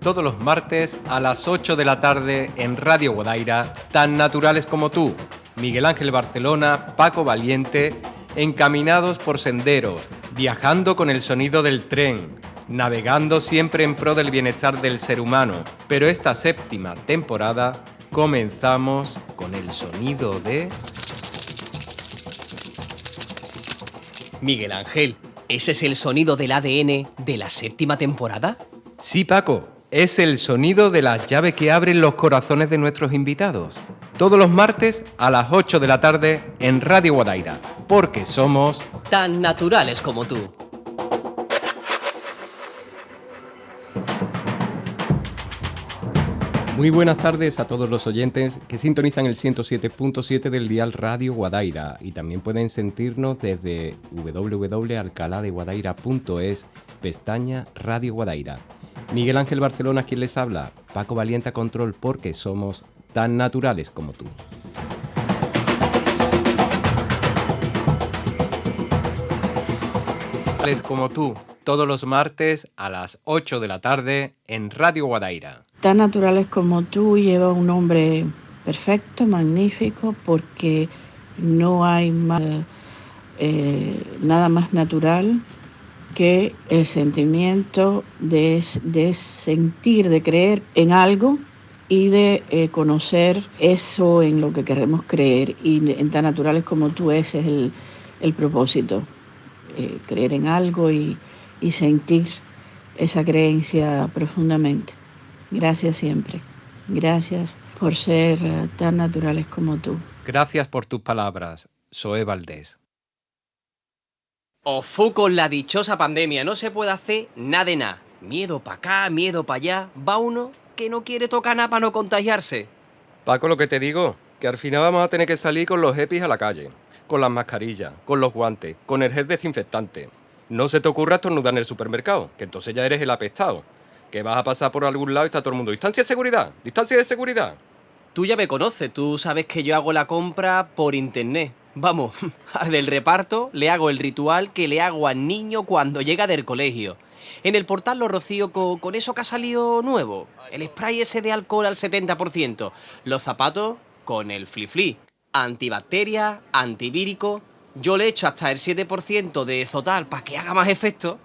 Todos los martes a las 8 de la tarde en Radio Guadaira, tan naturales como tú. Miguel Ángel Barcelona, Paco Valiente, encaminados por senderos, viajando con el sonido del tren, navegando siempre en pro del bienestar del ser humano. Pero esta séptima temporada comenzamos con el sonido de... Miguel Ángel, ¿ese es el sonido del ADN de la séptima temporada? Sí, Paco, es el sonido de las llaves que abren los corazones de nuestros invitados. Todos los martes a las 8 de la tarde en Radio Guadaira, porque somos... tan naturales como tú. Muy buenas tardes a todos los oyentes que sintonizan el 107.7 del dial Radio Guadaira y también pueden sentirnos desde www.alcaladeguadaira.es, pestaña Radio Guadaira. Miguel Ángel Barcelona, quien les habla, Paco Valiente a control, porque somos tan naturales como tú. Como tú, todos los martes a las 8 de la tarde en Radio Guadaira. Tan naturales como tú lleva un nombre perfecto, magnífico, porque no hay nada más natural que el sentimiento de sentir, de creer en algo y de conocer eso en lo que queremos creer. Y en tan naturales como tú, ese es el propósito. Creer en algo y sentir esa creencia profundamente. Gracias siempre. Gracias por ser tan naturales como tú. Gracias por tus palabras, Zoe Valdés. Ofu con la dichosa pandemia, no se puede hacer nada de nada. Miedo para acá, miedo para allá. Va uno que no quiere tocar nada para no contagiarse. Paco, lo que te digo, que al final vamos a tener que salir con los EPIs a la calle, con las mascarillas, con los guantes, con el gel desinfectante. No se te ocurra estornudar en el supermercado, que entonces ya eres el apestado. Que vas a pasar por algún lado y está todo el mundo. ¡Distancia de seguridad! ¡Distancia de seguridad! Tú ya me conoces, tú sabes que yo hago la compra por internet. Vamos, al del reparto le hago el ritual que le hago al niño cuando llega del colegio. En el portal lo rocío con eso que ha salido nuevo. El spray ese de alcohol al 70%. Los zapatos con el fli-fli. Antibacteria, antivírico. Yo le echo hasta el 7% de Zotal para que haga más efecto.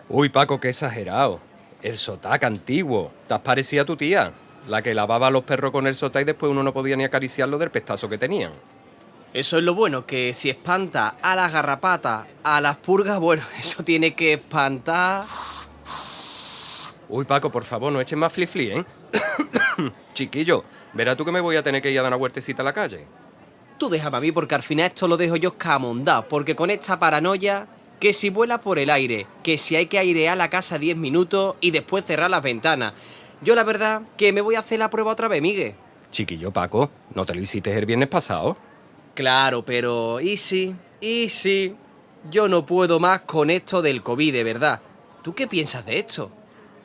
Uy, Paco, qué exagerado. El Zotac antiguo. Te has parecido a tu tía, la que lavaba a los perros con el Zotac y después uno no podía ni acariciarlo del pestazo que tenían. Eso es lo bueno, que si espanta a las garrapatas, a las purgas, bueno, eso tiene que espantar... Uy, Paco, por favor, no eches más fli-fli, ¿eh? Chiquillo, verás tú que me voy a tener que ir a dar una huertecita a la calle. Tú déjame a mí, porque al final esto lo dejo yo escamondado, porque con esta paranoia... que si vuela por el aire, que si hay que airear la casa 10 minutos y después cerrar las ventanas. Yo la verdad que me voy a hacer la prueba otra vez, Miguel. Chiquillo, Paco, ¿no te lo hiciste el viernes pasado? Claro, pero ¿y si? Yo no puedo más con esto del COVID, de verdad. ¿Tú qué piensas de esto?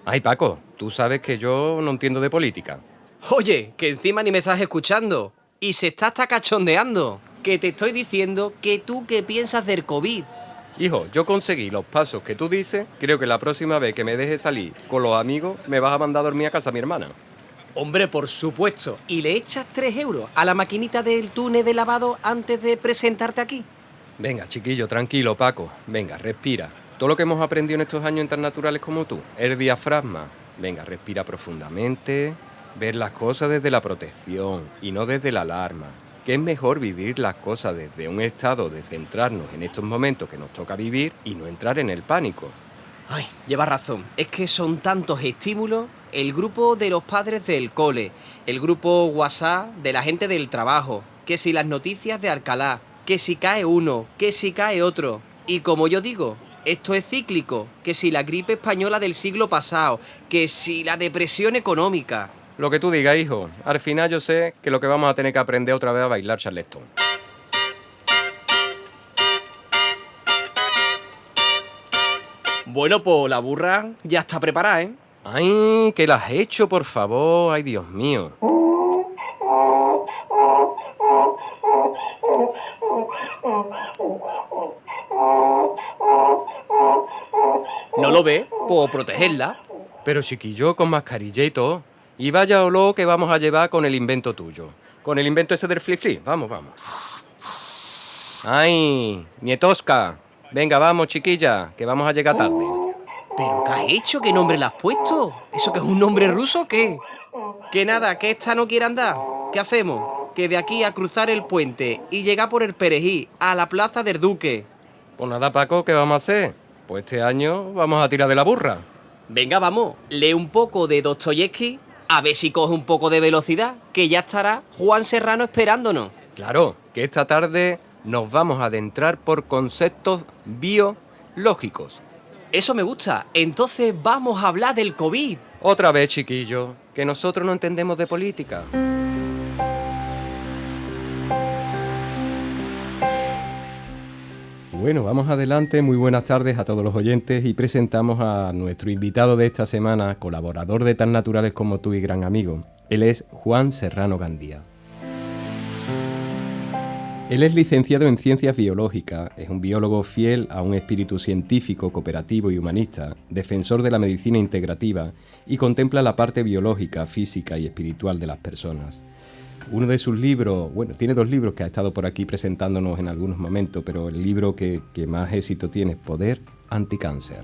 Ay, Paco, tú sabes que yo no entiendo de política. Oye, que encima ni me estás escuchando. Y se está hasta cachondeando. Que te estoy diciendo que tú qué piensas del COVID. Hijo, yo conseguí los pasos que tú dices. Creo que la próxima vez que me dejes salir con los amigos me vas a mandar a dormir a casa a mi hermana. Hombre, por supuesto. ¿Y le echas 3 euros a la maquinita del túnel de lavado antes de presentarte aquí? Venga, chiquillo, tranquilo, Paco. Venga, respira. Todo lo que hemos aprendido en estos años en tan naturales como tú, el diafragma. Venga, respira profundamente. Ver las cosas desde la protección y no desde la alarma. Que es mejor vivir las cosas desde un estado de centrarnos en estos momentos que nos toca vivir y no entrar en el pánico. Ay, llevas razón. Es que son tantos estímulos. El grupo de los padres del cole, el grupo WhatsApp de la gente del trabajo, que si las noticias de Alcalá, que si cae uno, que si cae otro. Y como yo digo, esto es cíclico, que si la gripe española del siglo pasado, que si la depresión económica. Lo que tú digas, hijo. Al final yo sé que lo que vamos a tener que aprender otra vez a bailar Charleston. Bueno, pues la burra ya está preparada, ¿eh? ¡Ay, que la has hecho, por favor! ¡Ay, Dios mío! ¿No lo ves? Por protegerla. Pero chiquillo, con mascarilla y todo. Y vaya olor que vamos a llevar con el invento tuyo. Con el invento ese del fli-fli. Vamos, vamos. ¡Ay! Nietosca. Venga, vamos, chiquilla, que vamos a llegar tarde. ¿Pero qué has hecho? ¿Qué nombre le has puesto? ¿Eso que es un nombre ruso o qué? Que nada, que esta no quiere andar. ¿Qué hacemos? Que de aquí a cruzar el puente y llegar por el Perejil a la Plaza del Duque. Pues nada, Paco, ¿qué vamos a hacer? Pues este año vamos a tirar de la burra. Venga, vamos, lee un poco de Dostoyevsky, a ver si coge un poco de velocidad, que ya estará Juan Serrano esperándonos. Claro, que esta tarde nos vamos a adentrar por conceptos biológicos. Eso me gusta. Entonces vamos a hablar del COVID. Otra vez, chiquillo, que nosotros no entendemos de política. Bueno, vamos adelante. Muy buenas tardes a todos los oyentes y presentamos a nuestro invitado de esta semana, colaborador de Tan Naturales como Tú y gran amigo. Él es Juan Serrano Gandía. Él es licenciado en Ciencias Biológicas, es un biólogo fiel a un espíritu científico, cooperativo y humanista, defensor de la medicina integrativa y contempla la parte biológica, física y espiritual de las personas. Uno de sus libros, bueno, tiene 2 libros que ha estado por aquí presentándonos en algunos momentos, pero el libro que más éxito tiene es Poder Anticáncer.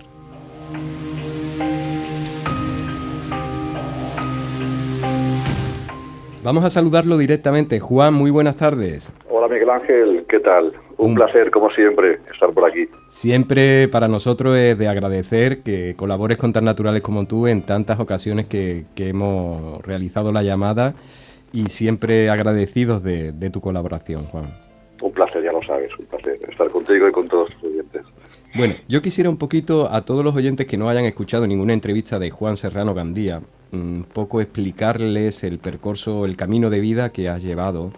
Vamos a saludarlo directamente. Juan, muy buenas tardes. Hola Miguel Ángel, ¿qué tal? Un placer, como siempre, estar por aquí. Siempre para nosotros es de agradecer que colabores con Tan Naturales como tú en tantas ocasiones que hemos realizado la llamada y siempre agradecidos de tu colaboración, Juan. Un placer, ya lo sabes, un placer estar contigo y con todos los oyentes. Bueno, yo quisiera un poquito a todos los oyentes que no hayan escuchado ninguna entrevista de Juan Serrano Gandía, un poco explicarles el percurso, el camino de vida que has llevado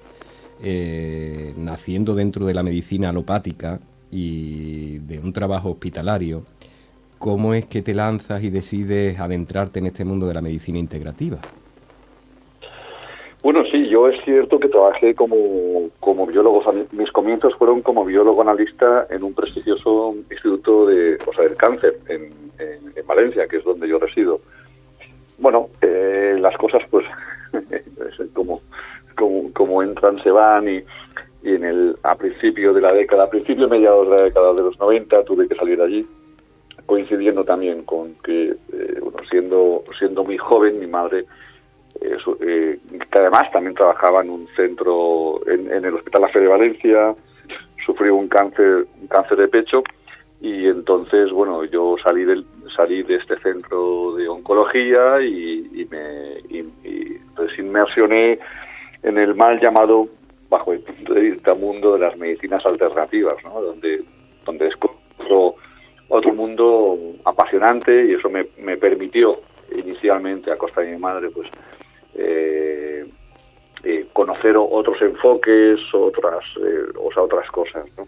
naciendo dentro de la medicina alopática y de un trabajo hospitalario. ¿Cómo es que te lanzas y decides adentrarte en este mundo de la medicina integrativa? Bueno, sí, yo es cierto que trabajé como biólogo. O sea, mis comienzos fueron como biólogo analista en un prestigioso instituto del cáncer en Valencia, que es donde yo resido. Bueno, las cosas pues como entran se van y a principio de la década, mediados de la década de los 90 tuve que salir de allí, coincidiendo también con que, siendo muy joven, mi madre, que además también trabajaba en un centro, en el Hospital La Fe de Valencia, sufrió un cáncer de pecho y entonces, bueno, yo salí de este centro de oncología y entonces inmersioné en el mal llamado, bajo el punto de vista, mundo de las medicinas alternativas, ¿no? Donde descubro otro mundo apasionante y eso me permitió inicialmente, a costa de mi madre, pues conocer otros enfoques, otras cosas, ¿no?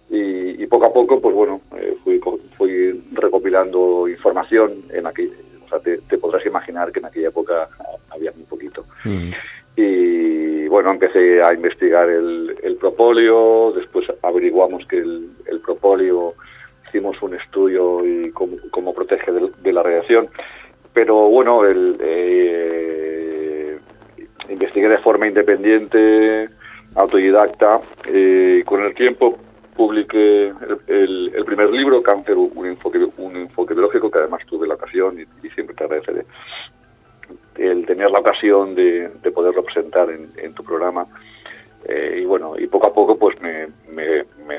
Y poco a poco, pues bueno, fui recopilando información. Te podrás imaginar que en aquella época había muy poquito. Y bueno, empecé a investigar el propóleo. Después averiguamos que el propóleo, hicimos un estudio y cómo protege de la radiación. Pero bueno, investigué de forma independiente, autodidacta. Con el tiempo publiqué el primer libro, Cáncer, un enfoque biológico, que además tuve la ocasión y siempre te agradeceré el tener la ocasión de poderlo presentar en tu programa. Y bueno, y poco a poco pues me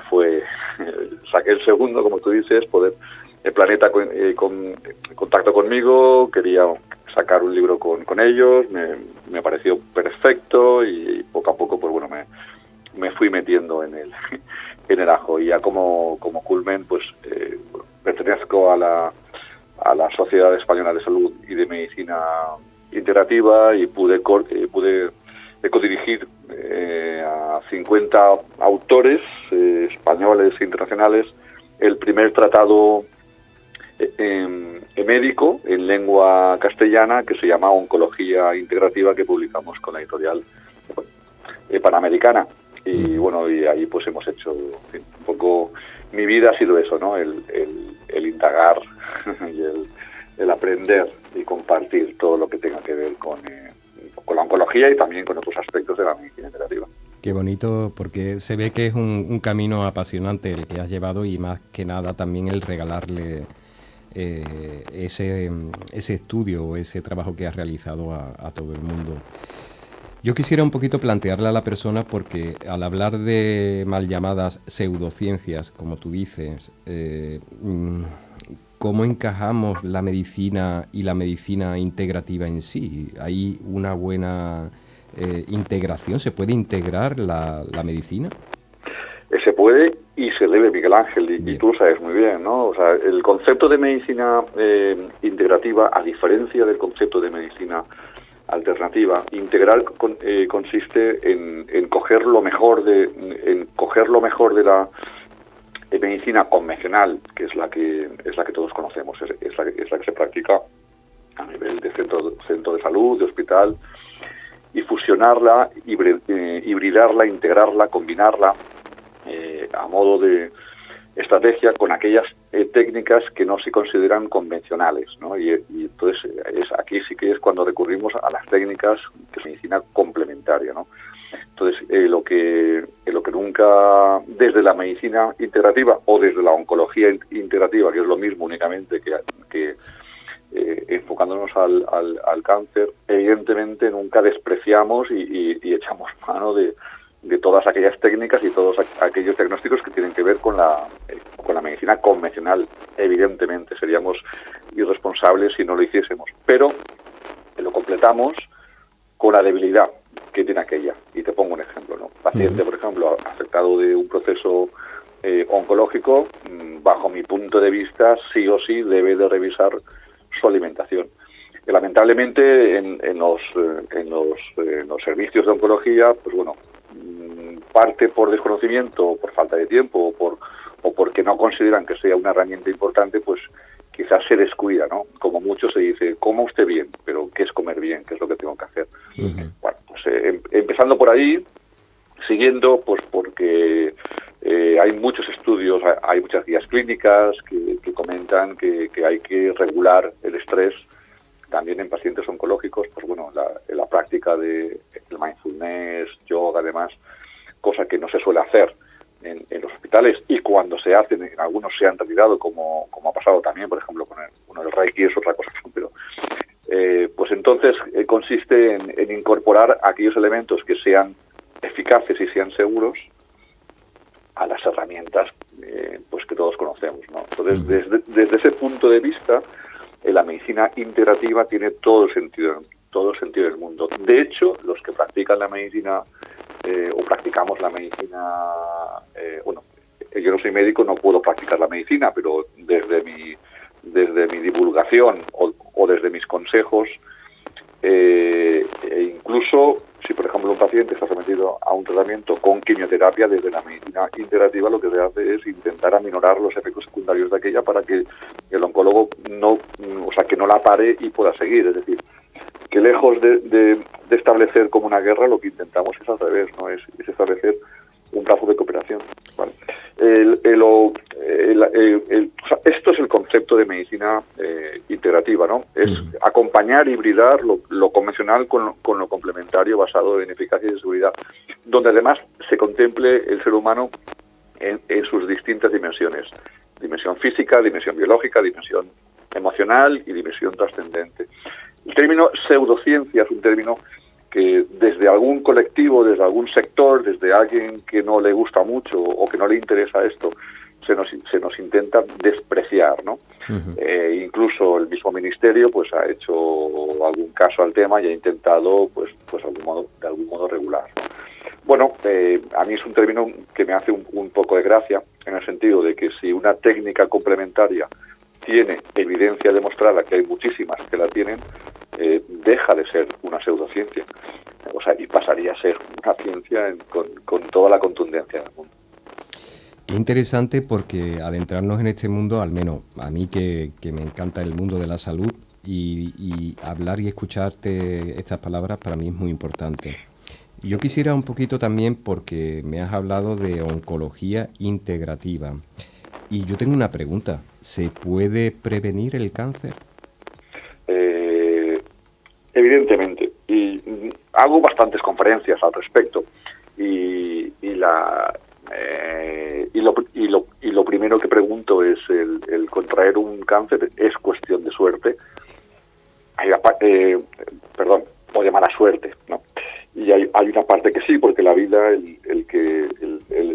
fue, saqué el segundo, como tú dices, el Planeta con contacto conmigo, quería sacar un libro con ellos, me pareció perfecto y poco a poco pues bueno me fui metiendo en el ajo. Y ya como culmen pues pertenezco a la Sociedad Española de Salud y de Medicina Integrativa y pude codirigir a 50 autores españoles e internacionales el primer tratado médico en lengua castellana que se llama Oncología Integrativa, que publicamos con la editorial Panamericana. Y bueno, y ahí pues hemos hecho un poco, mi vida ha sido eso, ¿no? El indagar y el aprender y compartir todo lo que tenga que ver con la oncología y también con otros aspectos de la medicina integrativa. Qué bonito, porque se ve que es un camino apasionante el que has llevado, y más que nada también el regalarle ese estudio o ese trabajo que has realizado a todo el mundo. Yo quisiera un poquito plantearle a la persona, porque al hablar de mal llamadas pseudociencias, como tú dices, ¿cómo encajamos la medicina y la medicina integrativa en sí? ¿Hay una buena integración? ¿Se puede integrar la medicina? Se puede y se debe, Miguel Ángel, y tú lo sabes muy bien, ¿no? O sea, el concepto de medicina integrativa, a diferencia del concepto de medicina alternativa, integral consiste en coger lo mejor de la medicina convencional, que es la que todos conocemos, es la que se practica a nivel de centro de salud, de hospital, y fusionarla, hibridarla, integrarla, combinarla a modo de estrategia con aquellas técnicas que no se consideran convencionales, ¿no? Y entonces aquí sí que es cuando recurrimos a las técnicas que es medicina complementaria, ¿no? Entonces lo que nunca, desde la medicina integrativa o desde la oncología integrativa, que es lo mismo únicamente que enfocándonos al cáncer, evidentemente nunca despreciamos y echamos mano de todas aquellas técnicas y todos aquellos diagnósticos que tienen que ver con la medicina convencional. Evidentemente seríamos irresponsables si no lo hiciésemos, pero lo completamos con la debilidad que tiene aquella. Y te pongo un ejemplo, ¿no? Paciente, por ejemplo, afectado de un proceso oncológico, bajo mi punto de vista, sí o sí debe de revisar su alimentación. Que lamentablemente en los servicios de oncología, pues bueno, parte por desconocimiento, o por falta de tiempo, o porque no consideran que sea una herramienta importante, pues quizás se descuida, ¿no? Como mucho se dice, coma usted bien, pero ¿qué es comer bien? ¿Qué es lo que tengo que hacer? Bueno, pues empezando por ahí, siguiendo, pues porque hay muchos estudios, hay muchas guías clínicas que comentan que hay que regular el estrés también en pacientes oncológicos. Pues bueno, la práctica de el mindfulness, yoga, además, cosa que no se suele hacer en los hospitales, y cuando se hacen, en algunos se han retirado, como ha pasado también, por ejemplo, con el Reiki, es otra cosa, pero pues entonces consiste en incorporar aquellos elementos que sean eficaces y sean seguros a las herramientas pues que todos conocemos, ¿no? Entonces, desde ese punto de vista, la medicina integrativa tiene todo el sentido del mundo. De hecho, los que practican la medicina o practicamos la medicina, bueno, yo no soy médico, no puedo practicar la medicina, pero desde mi divulgación o desde mis consejos, incluso si por ejemplo un paciente está sometido a un tratamiento con quimioterapia, desde la medicina integrativa lo que se hace es intentar aminorar los efectos secundarios de aquella para que el oncólogo que no la pare y pueda seguir. Es decir, que lejos de establecer como una guerra, lo que intentamos es al revés, ¿no? Es establecer un plazo de cooperación. ¿Vale? Esto es el concepto de medicina integrativa, ¿no? Es acompañar, hibridar lo convencional con lo complementario basado en eficacia y seguridad, donde además se contemple el ser humano en sus distintas dimensiones: dimensión física, dimensión biológica, dimensión emocional y dimensión trascendente. El término pseudociencia es un término que desde algún colectivo, desde algún sector, desde alguien que no le gusta mucho o que no le interesa esto, se nos intenta despreciar, ¿no? Incluso el mismo ministerio pues ha hecho algún caso al tema y ha intentado pues de algún modo regular, ¿no? Bueno, a mí es un término que me hace un poco de gracia, en el sentido de que si una técnica complementaria tiene evidencia demostrada, que hay muchísimas que la tienen, deja de ser una pseudociencia, o sea, y pasaría a ser una ciencia con toda la contundencia del mundo. Qué interesante, porque adentrarnos en este mundo, al menos a mí que me encanta el mundo de la salud, y hablar y escucharte estas palabras para mí es muy importante. Yo quisiera un poquito también, porque me has hablado de oncología integrativa, Y yo tengo una pregunta. ¿Se puede prevenir el cáncer? Evidentemente. Y hago bastantes conferencias al respecto. Y lo primero que pregunto es el contraer un cáncer es cuestión de suerte. Perdón, o de mala suerte, ¿no? Y hay una parte que sí, porque la vida, el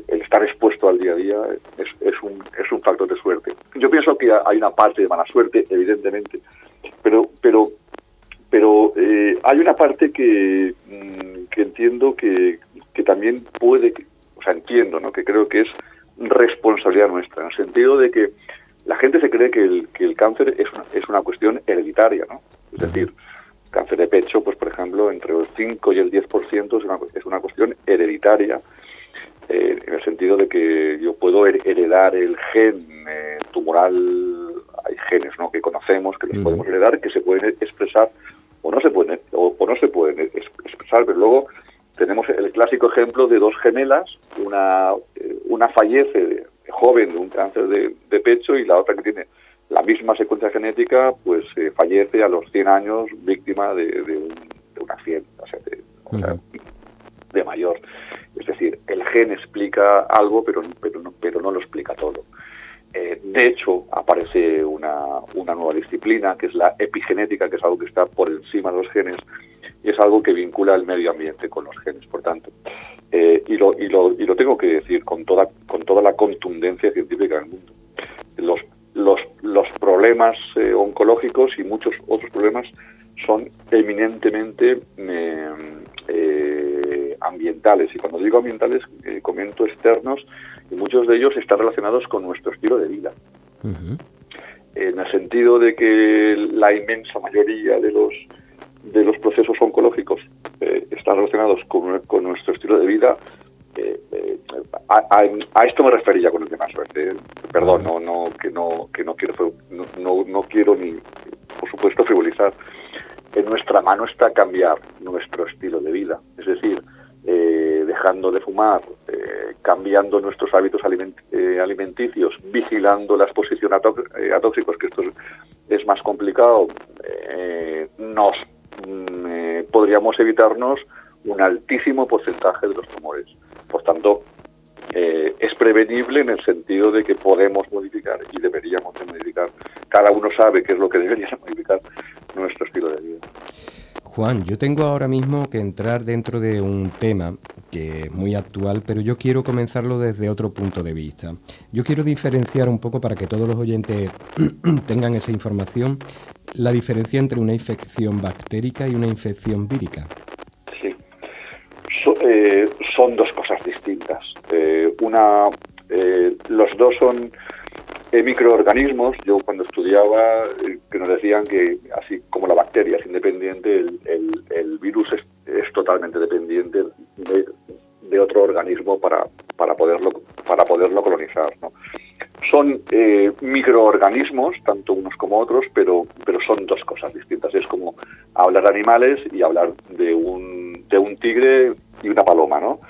estar expuesto al día a día es un factor de suerte. Yo pienso que hay una parte de mala suerte, evidentemente, pero hay una parte que entiendo que también puede, o sea, entiendo, ¿no? Que creo que es responsabilidad nuestra, en el sentido de que la gente se cree que el cáncer es una cuestión hereditaria, ¿no? Es decir, cáncer de pecho, pues por ejemplo, entre el 5 y el 10% es una cuestión hereditaria, en el sentido de que yo puedo heredar el gen tumoral. Hay genes, ¿no?, que conocemos, que los podemos heredar, que se pueden expresar o no se pueden expresar, pero luego tenemos el clásico ejemplo de dos gemelas, una fallece de joven de un cáncer de pecho y la otra, que tiene la misma secuencia genética, pues fallece a los 100 años víctima de un accidente, o sea, de mayor. Es decir, el gen explica algo, pero no lo explica todo. De hecho, aparece una nueva disciplina, que es la epigenética, que es algo que está por encima de los genes, y es algo que vincula el medio ambiente con los genes, por tanto. Y lo tengo que decir con toda la contundencia científica del mundo. Los problemas oncológicos y muchos otros problemas son eminentemente ambientales. Y cuando digo ambientales, comento externos, y muchos de ellos están relacionados con nuestro estilo de vida. En el sentido de que la inmensa mayoría de los procesos oncológicos están relacionados con nuestro estilo de vida. A esto me refería con el tema suerte. Perdón, no quiero ni, por supuesto, frivolizar. En nuestra mano está cambiar nuestro estilo de vida, es decir, dejando de fumar, cambiando nuestros hábitos alimenticios, vigilando la exposición a tóxicos, que esto es más complicado. Podríamos evitarnos un altísimo porcentaje de los tumores. Por tanto, es prevenible en el sentido de que podemos modificar y deberíamos de modificar. Cada uno sabe qué es lo que debería modificar nuestro estilo de vida. Juan, yo tengo ahora mismo que entrar dentro de un tema que es muy actual, pero yo quiero comenzarlo desde otro punto de vista. Yo quiero diferenciar un poco, para que todos los oyentes tengan esa información, la diferencia entre una infección bactérica y una infección vírica. Sí, son dos cosas distintas. Los dos son microorganismos. Yo cuando estudiaba, que nos decían que así como la bacteria es independiente, el virus es totalmente dependiente de otro organismo para poderlo colonizar, ¿no? Son microorganismos, tanto unos como otros, pero son dos cosas distintas. Es como hablar de animales y hablar de un tigre y una paloma, ¿no?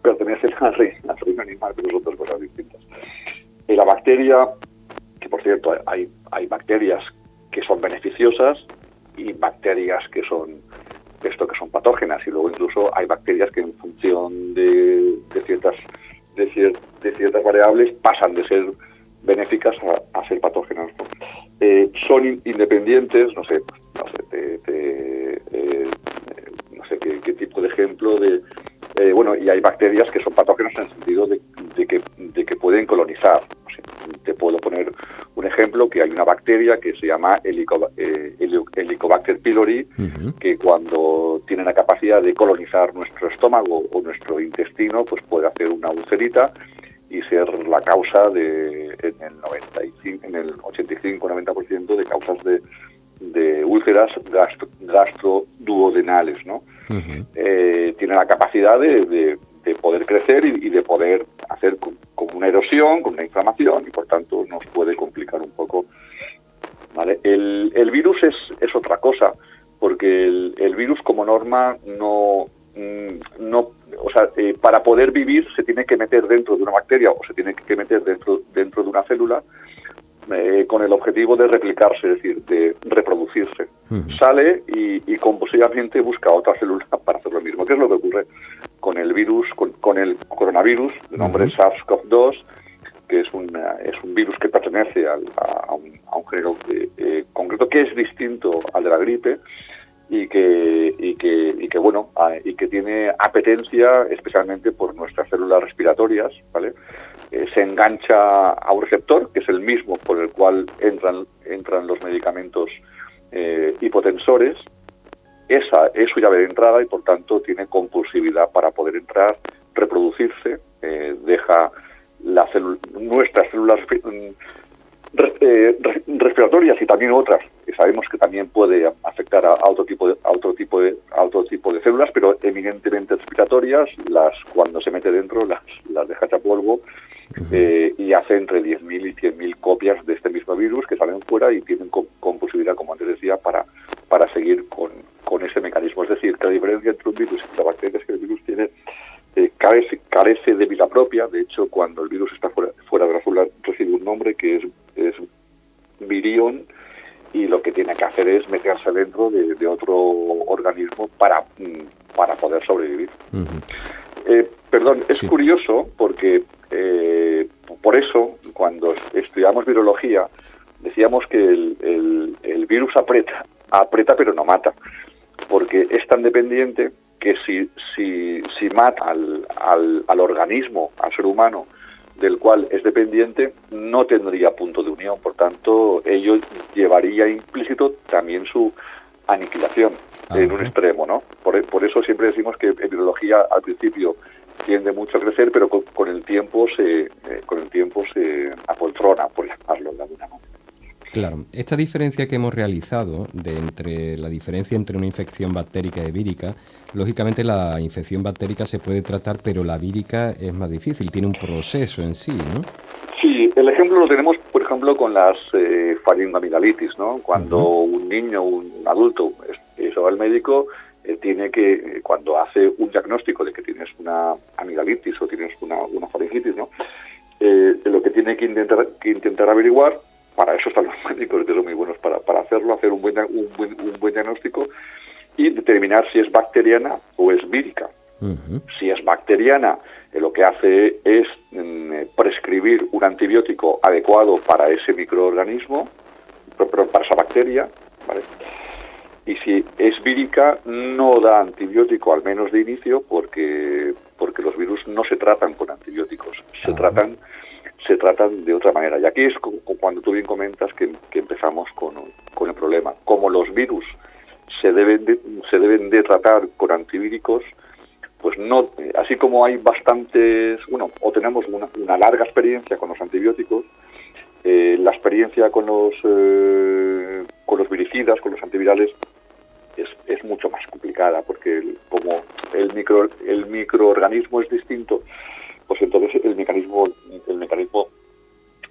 Pertenecen al reino animal, pero son dos cosas distintas. La bacteria, que por cierto hay bacterias que son beneficiosas y bacterias que son patógenas, y luego incluso hay bacterias que en función de ciertas variables pasan de ser benéficas a ser patógenas, ¿no? Son independientes, no sé qué tipo de ejemplo y hay bacterias que son patógenas en el sentido de que pueden colonizar. O sea, te puedo poner un ejemplo, que hay una bacteria que se llama Helicobacter pylori, que cuando tiene la capacidad de colonizar nuestro estómago o nuestro intestino, pues puede hacer una ulcerita y ser la causa en el 85-90% de causas de úlceras gastroduodenales, ¿no? Tiene la capacidad de poder crecer y de poder hacer como una erosión, con una inflamación, y por tanto nos puede complicar un poco, ¿vale? El virus es otra cosa, porque el virus como norma para poder vivir se tiene que meter dentro de una bacteria o se tiene que meter meter dentro de una célula con el objetivo de replicarse, es decir, de reproducirse. Sale y compulsivamente busca otra célula para hacer lo mismo. ¿Qué es lo que ocurre con el virus, con el coronavirus, de nombre SARS-CoV-2, que es un virus que pertenece a un género concreto que es distinto al de la gripe y que tiene apetencia especialmente por nuestras células respiratorias, ¿vale? Se engancha a un receptor que es el mismo por el cual entran los medicamentos hipotensores. Esa es su llave de entrada y por tanto tiene compulsividad para poder entrar, reproducirse, deja nuestras células respiratorias y también otras que sabemos que también puede afectar a otro tipo de células, pero eminentemente respiratorias. Cuando se mete dentro las deja hecha polvo y hace entre 10.000 y 100.000 copias de este mismo virus que salen fuera y tienen compulsividad, como antes decía, para seguir con ese mecanismo. Es decir, que la diferencia entre un virus y la bacteria es que el virus tiene carece de vida propia. De hecho, cuando el virus está fuera de la célula recibe un nombre que es virión, y lo que tiene que hacer es meterse dentro de otro organismo para poder sobrevivir. Es curioso porque por eso cuando estudiamos virología decíamos que el virus aprieta pero no mata, porque es tan dependiente que si mata al organismo, al ser humano, del cual es dependiente, no tendría punto de unión. Por tanto, ello llevaría implícito también su aniquilación en un extremo, ¿no? Por eso siempre decimos que en virología al principio tiende mucho a crecer, pero con el tiempo se apoltrona, por llamarlo de alguna manera. Claro, esta diferencia que hemos realizado entre la diferencia entre una infección bactérica y vírica, lógicamente la infección bactérica se puede tratar, pero la vírica es más difícil, tiene un proceso en sí, ¿no? Sí, el ejemplo lo tenemos, por ejemplo, con las faringoamigdalitis, ¿no? Cuando un niño, un adulto, va al médico, tiene que, cuando hace un diagnóstico de que tienes una amigdalitis o tienes una faringitis, ¿no? Lo que tiene que intentar averiguar, para eso están los médicos, que son muy buenos para hacerlo, hacer un buen diagnóstico y determinar si es bacteriana o es vírica. Si es bacteriana, lo que hace es prescribir un antibiótico adecuado para ese microorganismo, para esa bacteria, ¿vale? Y si es vírica, no da antibiótico, al menos de inicio, porque los virus no se tratan con antibióticos, se tratan de otra manera. Y aquí es cuando tú bien comentas que empezamos con el problema. Como los virus se deben de tratar con antivíricos, pues no, así como hay bastantes, o tenemos una larga experiencia con los antibióticos, la experiencia con los viricidas, con los antivirales, es mucho más complicada, porque como el microorganismo es distinto, pues entonces el mecanismo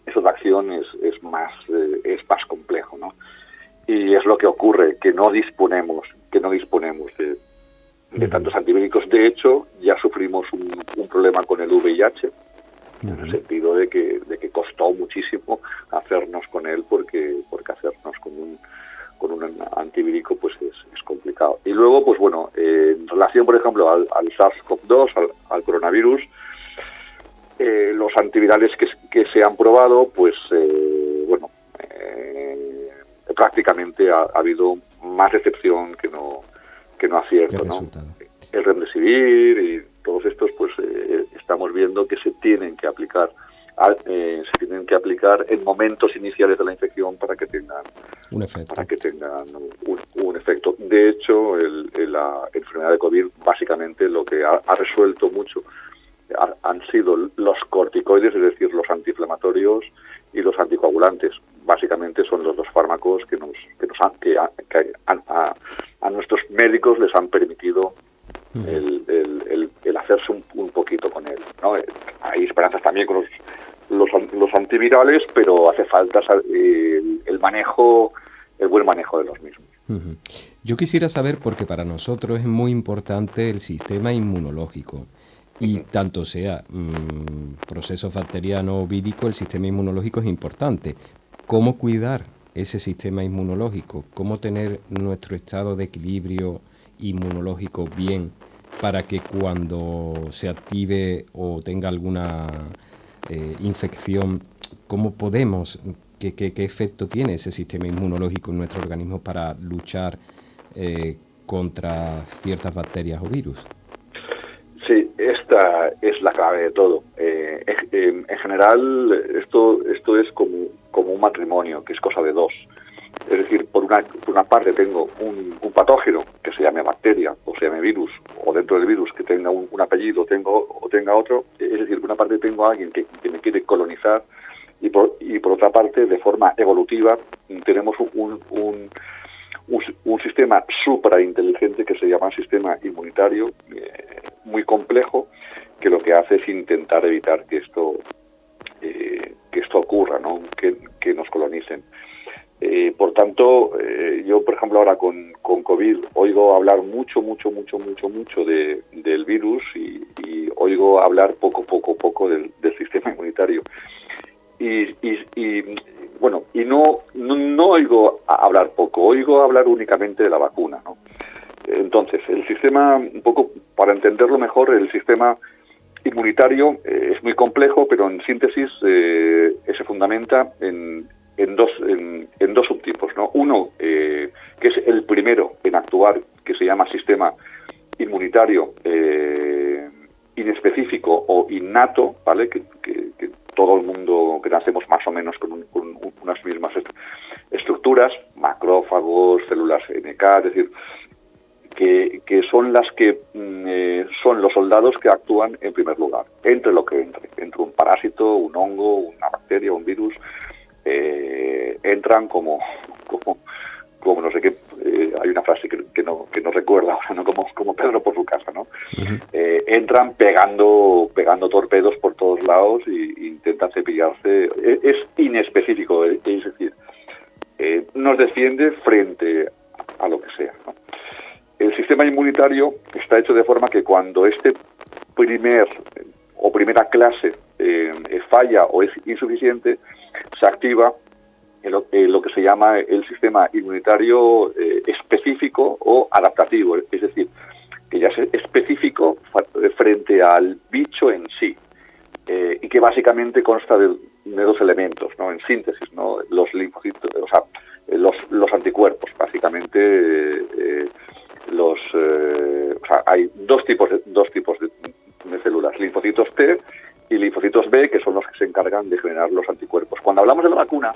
eso de acción es más complejo, ¿no? Y es lo que ocurre, que no disponemos de tantos antibióticos. De hecho, ya sufrimos un problema con el VIH, en el sentido de que costó muchísimo hacernos con él, porque hacernos con un antivírico pues es complicado. Y luego, pues bueno, en relación, por ejemplo, al SARS-CoV-2, al coronavirus, los antivirales que se han probado, pues prácticamente ha habido más decepción que no acierto, ¿no? El Remdesivir y todos estos, pues estamos viendo que se tienen que aplicar en momentos iniciales de la infección para que tengan un efecto. De hecho, la enfermedad de COVID básicamente lo que ha resuelto mucho han sido los corticoides, es decir, los antiinflamatorios y los anticoagulantes. Básicamente son los dos fármacos que a nuestros médicos les han permitido el hacerse un poquito con él, ¿no? Hay esperanzas también con los antivirales, pero hace falta el buen manejo de los mismos. Yo quisiera saber, porque para nosotros es muy importante el sistema inmunológico. Y tanto sea proceso bacteriano o vírico, el sistema inmunológico es importante. ¿Cómo cuidar ese sistema inmunológico? ¿Cómo tener nuestro estado de equilibrio inmunológico bien para que cuando se active o tenga alguna infección, cómo podemos, qué efecto tiene ese sistema inmunológico en nuestro organismo para luchar contra ciertas bacterias o virus? Sí, esta es la clave de todo. En general, esto es como un matrimonio, que es cosa de dos. Es decir, por una parte tengo un patógeno que se llame bacteria o se llame virus, o dentro del virus que tenga un apellido o tenga otro. Es decir, por una parte tengo a alguien que me quiere colonizar y por otra parte, de forma evolutiva, tenemos un sistema suprainteligente que se llama sistema inmunitario, muy complejo, que lo que hace es intentar evitar que esto ocurra, ¿no? Que nos colonicen. Por tanto, yo, por ejemplo, ahora con COVID oigo hablar mucho del virus y oigo hablar poco del sistema inmunitario. Y no oigo hablar poco, oigo hablar únicamente de la vacuna, ¿no? Entonces, el sistema, un poco para entenderlo mejor, el sistema inmunitario es muy complejo, pero en síntesis se fundamenta en dos subtipos, ¿no? Uno, que es el primero en actuar, que se llama sistema inmunitario inespecífico o innato, ¿vale? Que todo el mundo, que nacemos más o menos con unas mismas estructuras, macrófagos, células NK, es decir, que son las que son los soldados que actúan en primer lugar, entre lo que entre un parásito, un hongo, una bacteria, un virus, entran como no sé qué, hay una frase que no recuerdo ahora, ¿no? Como Pedro por su casa, ¿no? Uh-huh. Entran pegando torpedos por todos lados e intentan cepillarse. Es inespecífico, es decir, nos defiende frente a lo que sea, ¿no? El sistema inmunitario está hecho de forma que cuando este primera clase falla o es insuficiente, se activa lo que se llama el sistema inmunitario específico o adaptativo, es decir, que ya es específico frente al bicho en sí, y que básicamente consta de dos elementos, ¿no? En síntesis, ¿no? Los linfocitos, o sea, los anticuerpos, básicamente. Hay dos tipos de células, linfocitos T y linfocitos B, que son los que se encargan de generar los anticuerpos. Cuando hablamos de la vacuna,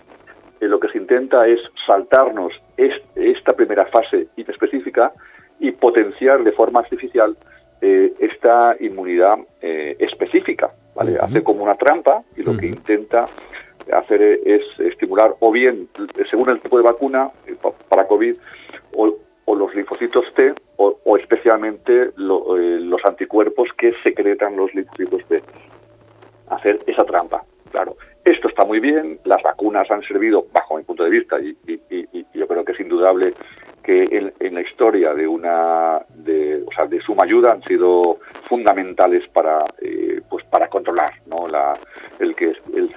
lo que se intenta es saltarnos esta primera fase inespecífica y potenciar de forma artificial esta inmunidad específica, ¿vale? Uh-huh. Hace como una trampa y lo que intenta hacer es estimular, o bien, según el tipo de vacuna, para COVID, o los linfocitos T o especialmente los anticuerpos que secretan los linfocitos T. Hacer esa trampa, claro. Esto está muy bien, las vacunas han servido, bajo mi punto de vista, y yo creo que es indudable que en la historia de suma ayuda han sido fundamentales para controlar, ¿no? el que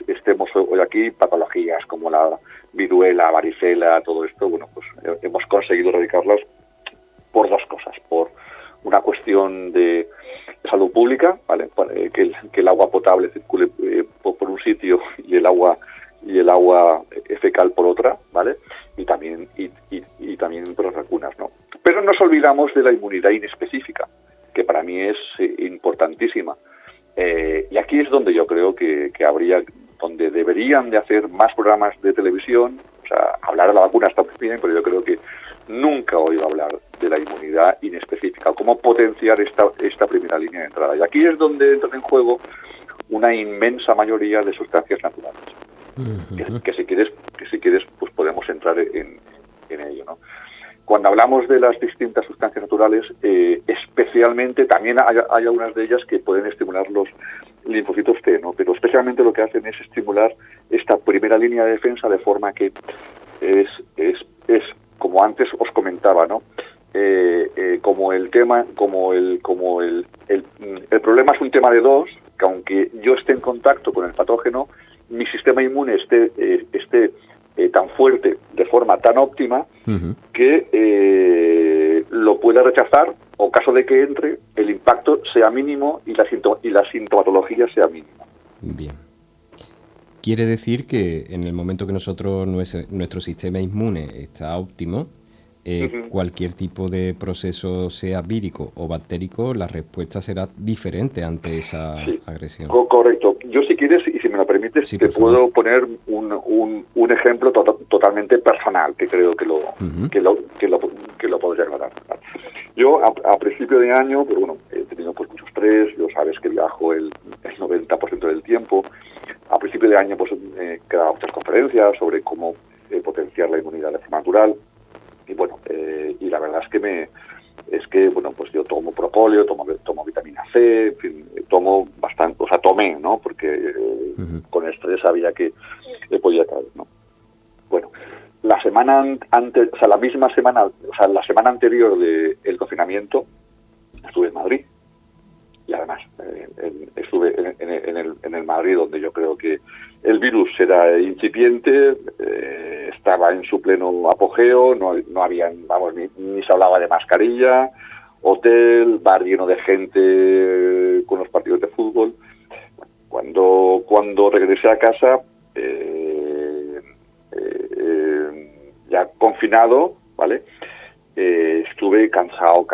estemos hoy aquí, patologías como la viruela, varicela, todo esto, bueno, pues hemos conseguido erradicarlas por dos cosas: por una cuestión de salud pública, ¿vale? Para que el agua potable circule por un sitio y el agua fecal por otra, ¿vale? Y también por las vacunas, ¿no? Pero nos olvidamos de la inmunidad inespecífica, que para mí es importantísima. Y aquí es donde yo creo que donde deberían de hacer más programas de televisión. O sea, hablar de la vacuna está muy bien, pero yo creo que nunca he oído hablar de la inmunidad inespecífica, cómo potenciar esta primera línea de entrada. Y aquí es donde entran en juego una inmensa mayoría de sustancias naturales, uh-huh. que si quieres pues podemos entrar en ello, ¿no? Cuando hablamos de las distintas sustancias naturales, especialmente también hay algunas de ellas que pueden estimular los linfocitos T, ¿no? Pero especialmente lo que hacen es estimular esta primera línea de defensa, de forma que es como antes os comentaba, ¿no? como el problema es un tema de dos, que aunque yo esté en contacto con el patógeno, mi sistema inmune esté tan fuerte, de forma tan óptima, que lo pueda rechazar, o caso de que entre, el impacto sea mínimo y la sintomatología sea mínima. Bien. Quiere decir que en el momento que nuestro sistema inmune está óptimo, cualquier tipo de proceso, sea vírico o bactérico, la respuesta será diferente ante esa agresión. Correcto. Yo, si quieres, y si me lo permites, sí, te puedo poner un ejemplo totalmente personal, que creo que lo podría aclarar. Yo, a principio de año, pues bueno, he tenido pues mucho estrés. Yo sabes que viajo el 90% del tiempo. A principio de año pues he dado muchas conferencias sobre cómo potenciar la inmunidad de forma natural. Y bueno, y la verdad es que bueno, pues yo tomo propóleo, tomo vitamina C, en fin, tomo bastante, o sea, tomé, ¿no? Porque con estrés sabía que podía caer, ¿no? Bueno, la semana antes, o sea, la semana anterior del confinamiento, estuve en Madrid. Y además estuve en el Madrid, donde yo creo que el virus era incipiente, estaba en su pleno apogeo, no había, vamos, ni se hablaba de mascarilla, hotel, bar lleno de gente con los partidos de fútbol. Cuando regresé a casa, ya confinado, ¿vale? Estuve cansado.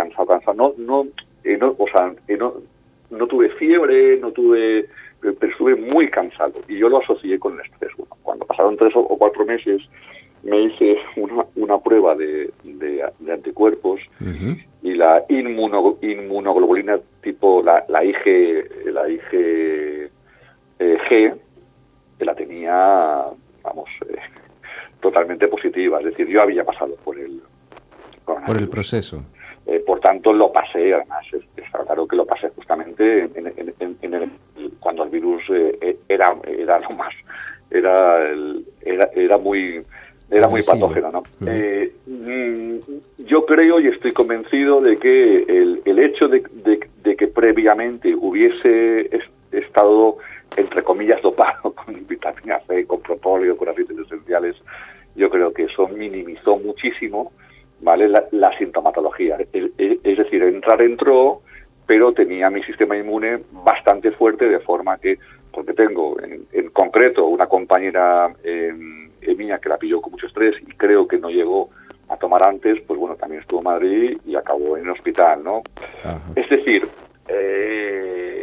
No tuve fiebre, pero estuve muy cansado, y yo lo asocié con el estrés. Bueno, cuando pasaron 3 o 4 meses, me hice una prueba de anticuerpos, y la inmunoglobulina tipo la IG G, que la tenía, vamos, totalmente positiva. Es decir, yo había pasado por el proceso. Por tanto, lo pasé. Además, está claro que lo pasé justamente cuando el virus era muy patógeno, ¿no? Yo creo y estoy convencido de que el hecho de que previamente hubiese estado, entre comillas, dopado con vitamina C, con propóleo, con aceites esenciales, yo creo que eso minimizó muchísimo, ¿vale?, la sintomatología. Es decir, entró, pero tenía mi sistema inmune bastante fuerte, de forma que, porque tengo en concreto una compañera mía que la pilló con mucho estrés y creo que no llegó a tomar antes, pues bueno, también estuvo en Madrid y acabó en el hospital, ¿no? Ajá. Es decir,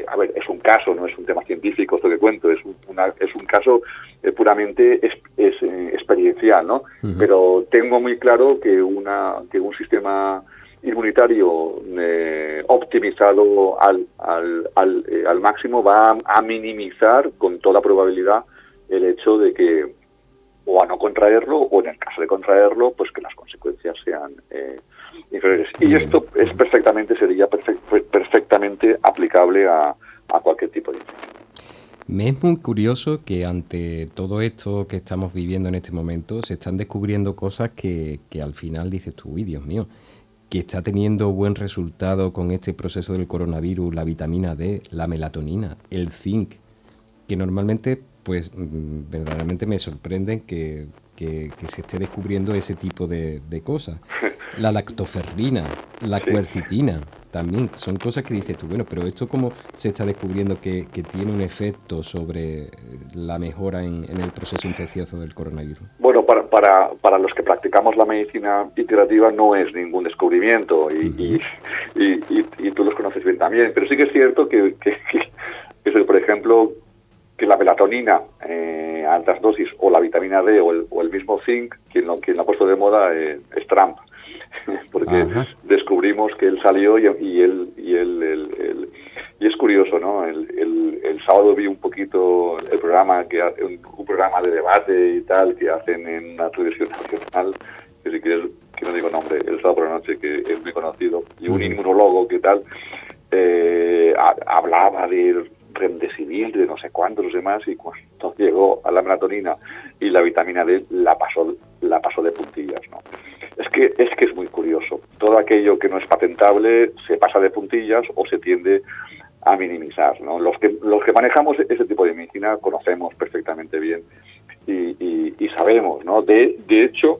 a ver, es un caso, no es un tema científico esto que cuento, es un caso puramente experiencial, ¿no? Pero tengo muy claro que un sistema inmunitario optimizado al máximo va a minimizar con toda probabilidad el hecho de que, o a no contraerlo, o en el caso de contraerlo, pues que las consecuencias sean inferiores. Y esto sería perfectamente aplicable a cualquier tipo de infección. Me es muy curioso que ante todo esto que estamos viviendo en este momento se están descubriendo cosas que al final dices tú, uy, Dios mío, que está teniendo buen resultado con este proceso del coronavirus, la vitamina D, la melatonina, el zinc, que normalmente pues verdaderamente me sorprenden que se esté descubriendo ese tipo de cosas. La lactoferrina, la quercetina, también son cosas que dices tú, bueno, pero esto cómo se está descubriendo que tiene un efecto sobre la mejora en el proceso infeccioso del coronavirus. Bueno, para los que practicamos la medicina integrativa no es ningún descubrimiento y tú los conoces bien también, pero sí que es cierto que por ejemplo, que la melatonina a altas dosis, o la vitamina D o el mismo zinc, quien lo ha puesto de moda es Trump, porque descubrimos que él salió y es curioso, ¿no? El sábado vi un poquito el programa, un programa de debate y tal que hacen en una televisión nacional, que si quieres, que no digo nombre, el sábado por la noche, que es muy conocido, y un inmunólogo que tal hablaba de remdesivir, de no sé cuántos, los demás, y cuando llegó a la melatonina y la vitamina D la pasó de puntillas, ¿no? Es que es muy curioso. Todo aquello que no es patentable se pasa de puntillas o se tiende a minimizar, ¿no? Los que manejamos ese tipo de medicina conocemos perfectamente bien y sabemos, ¿no? De hecho,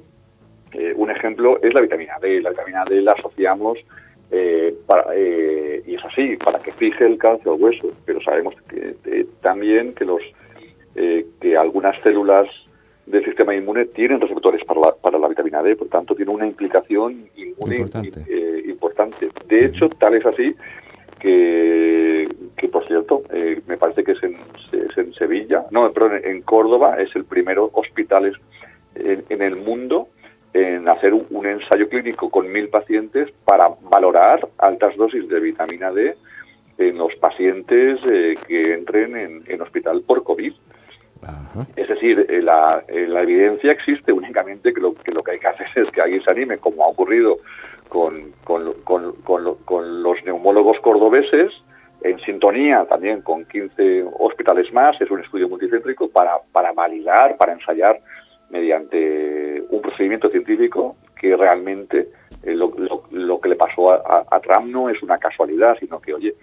un ejemplo es la vitamina D. La vitamina D la asociamos y es así, para que fije el calcio al hueso, pero sabemos que también que algunas células del sistema inmune tienen receptores para la vitamina D, por tanto tiene una implicación inmune importante. De hecho, tal es así que por cierto, me parece que es en Sevilla, no, perdón, en Córdoba, es el primer hospital en el mundo en hacer un ensayo clínico con 1.000 pacientes para valorar altas dosis de vitamina D en los pacientes que entren en hospital por COVID. Ajá. Es decir, la evidencia existe, únicamente que lo que hay que hacer es que alguien se anime, como ha ocurrido con los neumólogos cordobeses, en sintonía también con 15 hospitales más. Es un estudio multicéntrico para validar, para ensayar mediante un procedimiento científico que realmente lo que le pasó a Trump no es una casualidad, sino que, oye,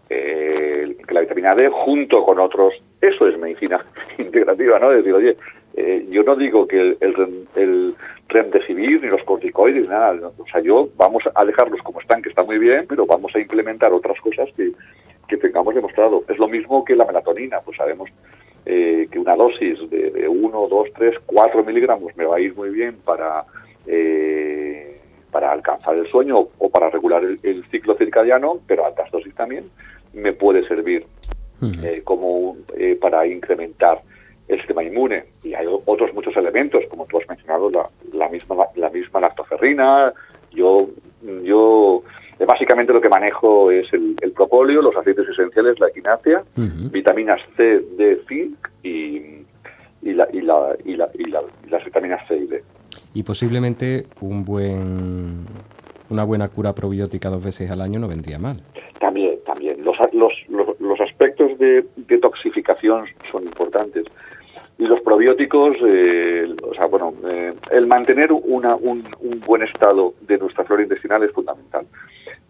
que la vitamina D junto con otros, eso es medicina integrativa, ¿no? Es decir, oye, yo no digo que el remdesivir ni los corticoides ni nada, ¿no? O sea, vamos a dejarlos como están, que está muy bien, pero vamos a implementar otras cosas que tengamos demostrado. Es lo mismo que la melatonina, pues sabemos que una dosis de 1, 2, 3, 4 miligramos me va a ir muy bien para alcanzar el sueño o para regular el ciclo circadiano, pero altas dosis también me puede servir como para incrementar el sistema inmune. Y hay otros muchos elementos, como tú has mencionado, la misma lactoferrina. Yo básicamente lo que manejo es el propóleo, los aceites esenciales, la equinacia, vitaminas C, D, zinc y las vitaminas C y D. Y posiblemente una buena cura probiótica 2 veces al año no vendría mal. También. Los aspectos de detoxificación son importantes. Y los probióticos, el mantener un buen estado de nuestra flora intestinal es fundamental.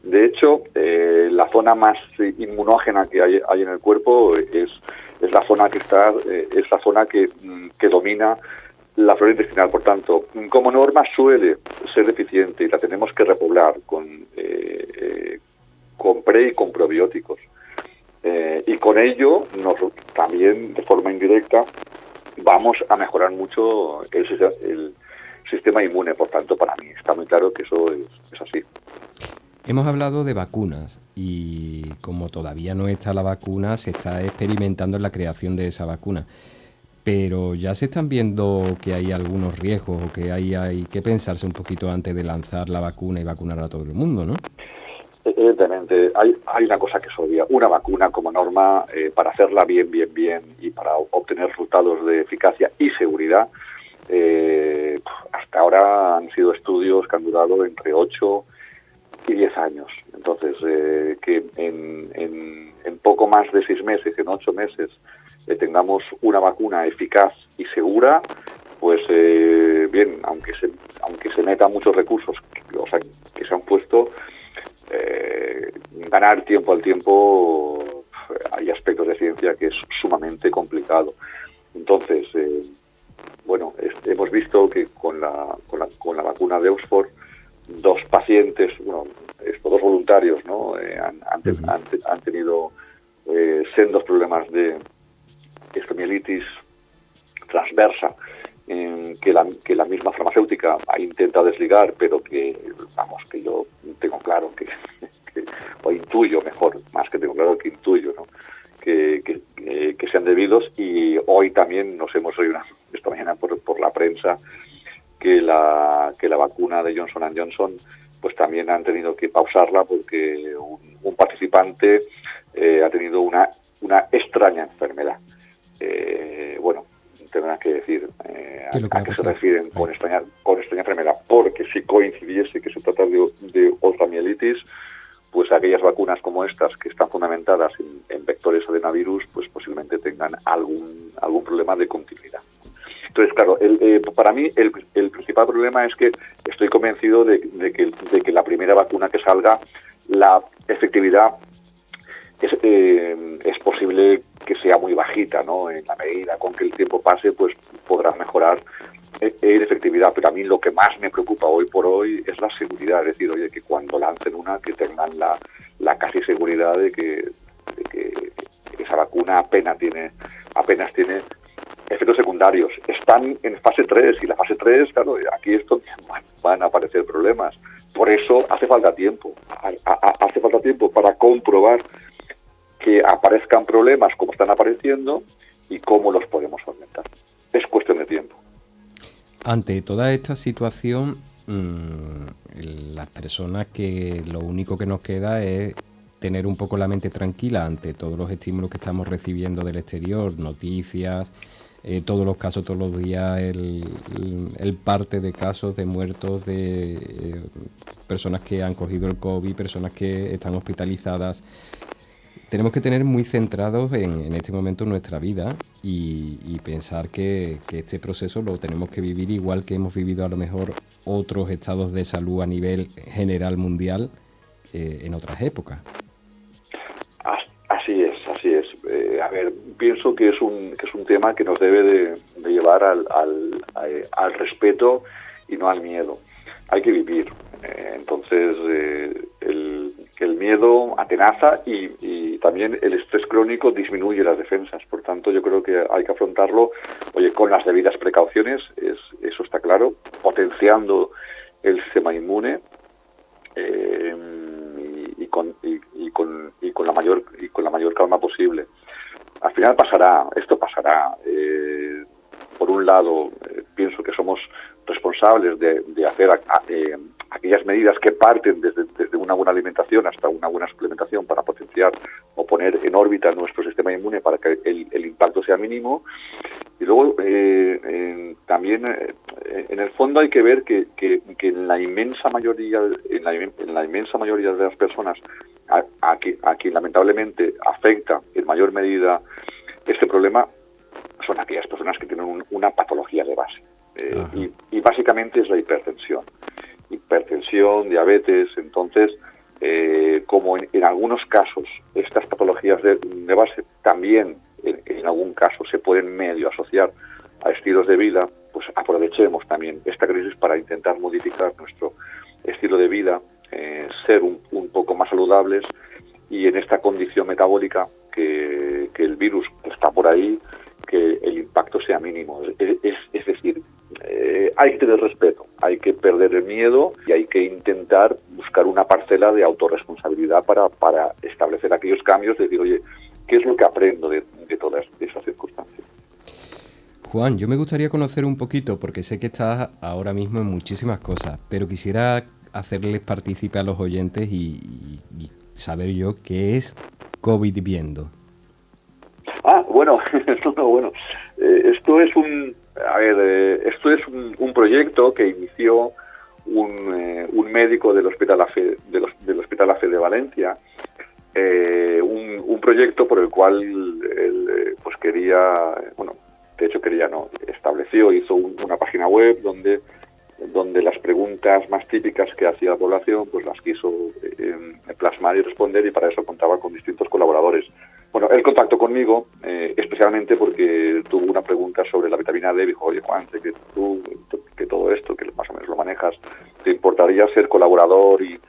De hecho, la zona más inmunógena que hay en el cuerpo es la zona que domina la flora intestinal. Por tanto, como norma suele ser deficiente y la tenemos que repoblar con pre y con probióticos. Y con ello, también de forma indirecta, vamos a mejorar mucho el sistema inmune. Por tanto, para mí está muy claro que eso es así. Hemos hablado de vacunas y como todavía no está la vacuna, se está experimentando en la creación de esa vacuna. Pero ya se están viendo que hay algunos riesgos o que hay que pensarse un poquito antes de lanzar la vacuna y vacunar a todo el mundo, ¿no? Evidentemente, hay una cosa que es obvia. Una vacuna como norma, para hacerla bien y para obtener resultados de eficacia y seguridad, hasta ahora han sido estudios que han durado entre 8 y 10 años. Entonces, que en poco más de 6 meses, en 8 meses, tengamos una vacuna eficaz y segura, pues bien, aunque se metan muchos recursos, que se han puesto, ganar tiempo al tiempo, hay aspectos de ciencia que es sumamente complicado. Entonces, hemos visto que con la vacuna de Oxford, 2 pacientes, dos voluntarios, ¿no? Han tenido sendos problemas de estomielitis transversa, que la misma farmacéutica ha intentado desligar, pero que yo tengo claro o intuyo mejor, más que tengo claro que intuyo, ¿no? Que sean debidos. Y hoy también nos hemos oído esta mañana por la prensa que la vacuna de Johnson & Johnson pues también han tenido que pausarla porque un participante ha tenido una extraña enfermedad. Tendrán que decir a qué se refieren con extraña enfermedad, porque si coincidiese que se trata de otra mielitis, pues aquellas vacunas como estas, que están fundamentadas en vectores adenovirus, pues posiblemente tengan algún problema de continuidad. Entonces, claro, Para mí el principal problema es que estoy convencido de que la primera vacuna que salga, la efectividad es posible que sea muy bajita, ¿no? En la medida con que el tiempo pase, pues podrá mejorar en efectividad. Pero a mí lo que más me preocupa hoy por hoy es la seguridad. Es decir, oye, que cuando lancen una, que tengan la casi seguridad de que esa vacuna apenas tiene efectos secundarios. Están en fase 3 y la fase 3, claro, aquí es donde van a aparecer problemas. Por eso hace falta tiempo. Hace falta tiempo para comprobar que aparezcan problemas como están apareciendo y cómo los podemos solventar. Es cuestión de tiempo. Ante toda esta situación, las personas que lo único que nos queda es tener un poco la mente tranquila ante todos los estímulos que estamos recibiendo del exterior, noticias, todos los casos, todos los días, el parte de casos de muertos, de personas que han cogido el COVID, personas que están hospitalizadas. Tenemos que tener muy centrados en este momento nuestra vida y pensar que este proceso lo tenemos que vivir igual que hemos vivido a lo mejor otros estados de salud a nivel general mundial en otras épocas. Así es. A ver, pienso que es un tema que nos debe de llevar al respeto y no al miedo. Hay que vivir. Entonces, el miedo atenaza y también el estrés crónico disminuye las defensas. Por tanto, yo creo que hay que afrontarlo, con las debidas precauciones, eso está claro, potenciando el sistema inmune y con la mayor calma posible. Al final esto pasará. Por un lado, pienso que somos responsables de hacer aquellas medidas que parten desde una buena alimentación hasta una buena suplementación para potenciar o poner en órbita nuestro sistema inmune para que el impacto sea mínimo. Y luego también en el fondo hay que ver que en la inmensa mayoría de las personas a quien lamentablemente afecta en mayor medida este problema son aquellas personas que tienen una patología de base. Y básicamente es la hipertensión, diabetes. Entonces, como en algunos casos estas patologías de base también en algún caso se pueden medio asociar a estilos de vida, pues aprovechemos también esta crisis para intentar modificar nuestro estilo de vida, ser un poco más saludables y en esta condición metabólica que el virus que está por ahí, que el impacto sea mínimo. Es decir, hay que tener respeto, hay que perder el miedo y hay que intentar buscar una parcela de autorresponsabilidad para establecer aquellos cambios, decir, oye, ¿qué es lo que aprendo de todas esas circunstancias? Juan, yo me gustaría conocer un poquito, porque sé que estás ahora mismo en muchísimas cosas, pero quisiera hacerles partícipe a los oyentes y saber yo qué es COVID Viendo. Bueno, esto es un proyecto que inició un médico del Hospital AFE de Valencia, un proyecto por el cual él pues estableció, hizo una página web donde las preguntas más típicas que hacía la población pues las quiso plasmar y responder, y para eso contaba con distintos colaboradores. Bueno, él contactó conmigo especialmente porque tuvo una pregunta sobre la vitamina D. Dijo, oye, Juan, sé que tú, que todo esto, que más o menos lo manejas, ¿te importaría ser colaborador y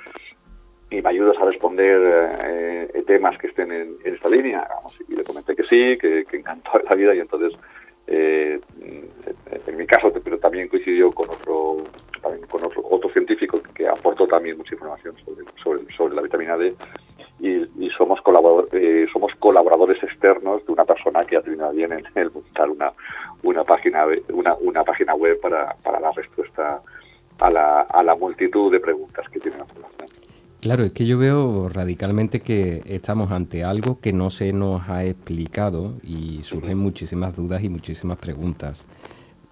me ayudas a responder temas que estén en esta línea? Y le comenté que sí, que encantó la vida, y entonces, en mi caso, pero también coincidió con otro científico que aportó también mucha información sobre la vitamina D. Y somos colaboradores externos de una persona que ha tenido bien en el montar una página web para dar respuesta a la multitud de preguntas que tiene la población. Claro, es que yo veo radicalmente que estamos ante algo que no se nos ha explicado y surgen muchísimas dudas y muchísimas preguntas.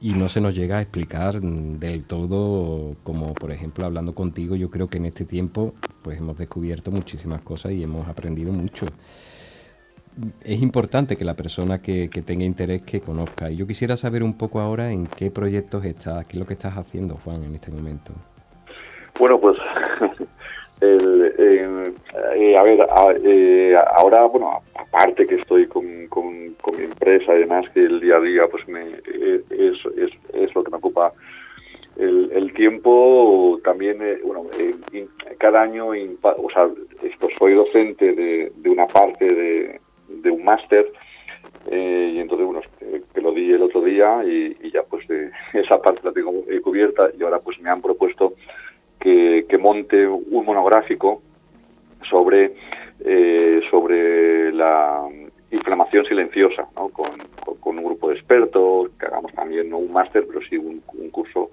Y no se nos llega a explicar del todo, como por ejemplo hablando contigo, yo creo que en este tiempo pues hemos descubierto muchísimas cosas y hemos aprendido mucho. es importante que la persona que tenga interés que conozca. Y yo quisiera saber un poco ahora en qué proyectos estás, qué es lo que estás haciendo, Juan, en este momento. Bueno, pues ahora, bueno, aparte que estoy con mi empresa, además que el día a día pues es lo que me ocupa el tiempo, también cada año, soy docente de una parte de un máster, y entonces que lo di el otro día y ya pues esa parte la tengo cubierta, y ahora pues me han propuesto que monte un monográfico sobre la inflamación silenciosa, ¿no? Con un grupo de expertos, que hagamos también no un máster, pero sí un curso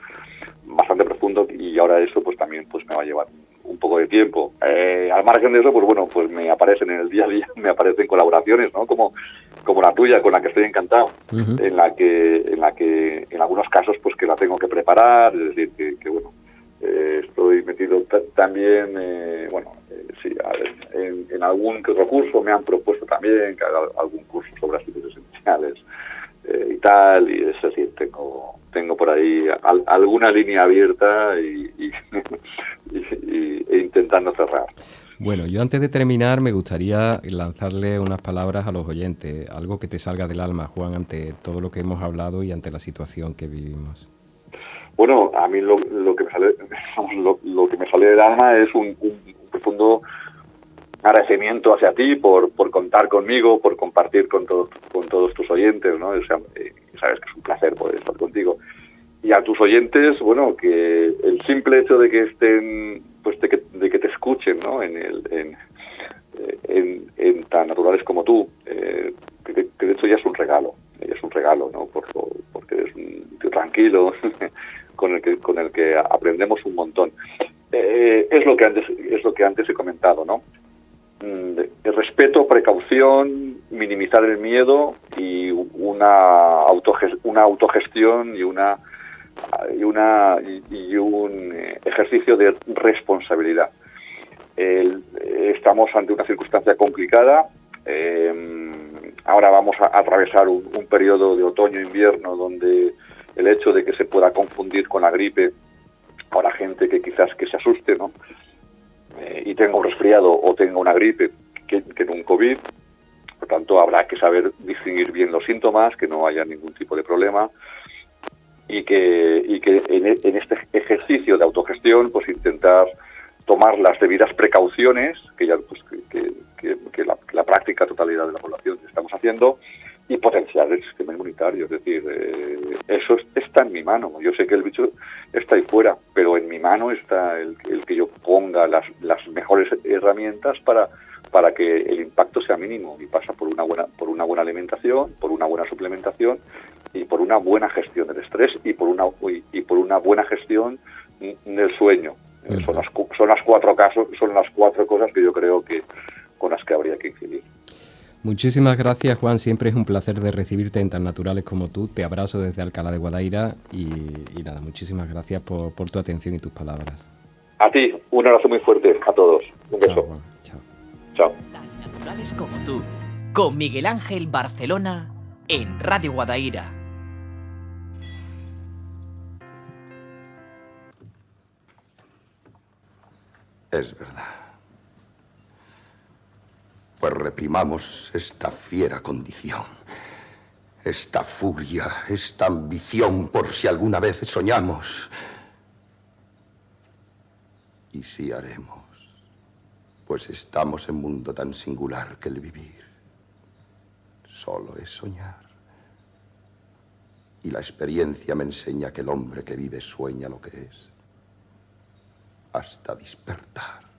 bastante profundo, y ahora eso pues también pues me va a llevar un poco de tiempo. Al margen de eso, pues me aparecen en el día a día, me aparecen colaboraciones, ¿no? Como la tuya, con la que estoy encantado, Uh-huh. en la que en algunos casos pues que la tengo que preparar, es decir, que estoy metido también, en algún que otro curso. Me han propuesto también que haga algún curso sobre aceites esenciales y tal, y es decir, tengo por ahí alguna línea abierta y intentando cerrar. Bueno, yo antes de terminar me gustaría lanzarle unas palabras a los oyentes, algo que te salga del alma, Juan, ante todo lo que hemos hablado y ante la situación que vivimos. Bueno, a mí lo que me sale, lo que me sale del alma es un profundo agradecimiento hacia ti por contar conmigo, por compartir con todos tus oyentes, ¿no? O sea, sabes que es un placer poder estar contigo. Y a tus oyentes, bueno, que el simple hecho de que estén, pues de que te escuchen, ¿no? En tan naturales como tú, que de hecho ya es un regalo, ¿no? Porque eres un tío tranquilo con el que aprendemos un montón. Es lo que antes he comentado, ¿no? El respeto, precaución, minimizar el miedo y una autogestión y un ejercicio de responsabilidad. Estamos ante una circunstancia complicada. Ahora vamos a atravesar un periodo de otoño-invierno donde el hecho de que se pueda confundir con la gripe, habrá gente que quizás que se asuste, ¿no? Y tenga un resfriado o tenga una gripe que no un COVID. Por tanto, habrá que saber distinguir bien los síntomas, que no haya ningún tipo de problema, y que en este ejercicio de autogestión pues intentar tomar las debidas precauciones que ya pues que la práctica totalidad de la población estamos haciendo, y potenciar el sistema inmunitario. Es decir, eso está en mi mano. Yo sé que el bicho está ahí fuera, pero en mi mano está el que yo ponga las mejores herramientas para que el impacto sea mínimo, y pasa por una buena alimentación, por una buena suplementación y por una buena gestión del estrés y por una buena gestión del sueño. Son las cuatro cosas que yo creo que con las que habría que incidir. Muchísimas gracias, Juan. Siempre es un placer de recibirte en Tan Naturales como tú. Te abrazo desde Alcalá de Guadaira y nada, muchísimas gracias por tu atención y tus palabras. A ti, un abrazo muy fuerte a todos. Un beso. Chao, Juan. Chao. Chao. Tan naturales como tú, con Miguel Ángel Barcelona en Radio Guadaira. Es verdad. Pues reprimamos esta fiera condición, esta furia, esta ambición por si alguna vez soñamos. Y sí haremos, pues estamos en mundo tan singular que el vivir solo es soñar. Y la experiencia me enseña que el hombre que vive sueña lo que es, hasta despertar.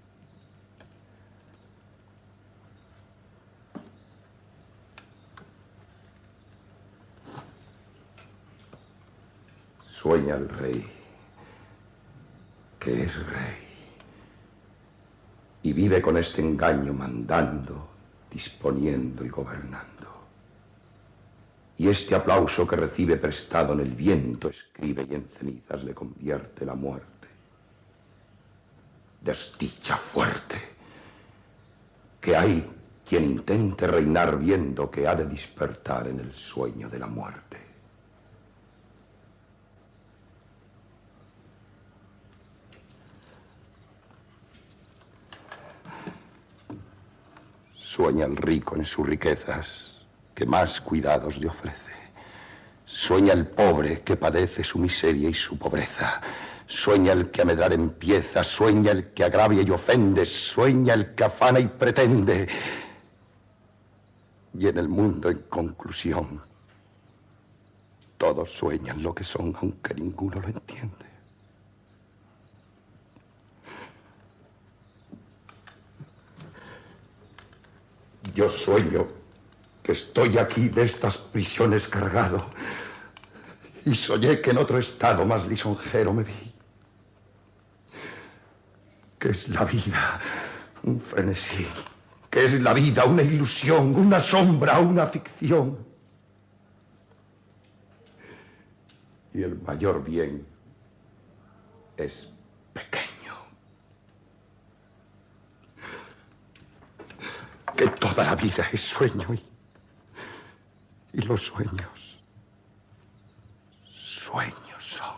Sueña el rey, que es rey, y vive con este engaño mandando, disponiendo y gobernando. Y este aplauso que recibe prestado en el viento escribe y en cenizas le convierte la muerte. Desdicha fuerte, que hay quien intente reinar viendo que ha de despertar en el sueño de la muerte. Sueña el rico en sus riquezas, que más cuidados le ofrece. Sueña el pobre que padece su miseria y su pobreza. Sueña el que a medrar empieza, sueña el que agravia y ofende, sueña el que afana y pretende. Y en el mundo, en conclusión, todos sueñan lo que son, aunque ninguno lo entiende. Yo sueño que estoy aquí de estas prisiones cargado, y soñé que en otro estado más lisonjero me vi. ¿Qué es la vida? Un frenesí. ¿Qué es la vida? Una ilusión, una sombra, una ficción. Y el mayor bien es pequeño. Que toda la vida es sueño y los sueños son.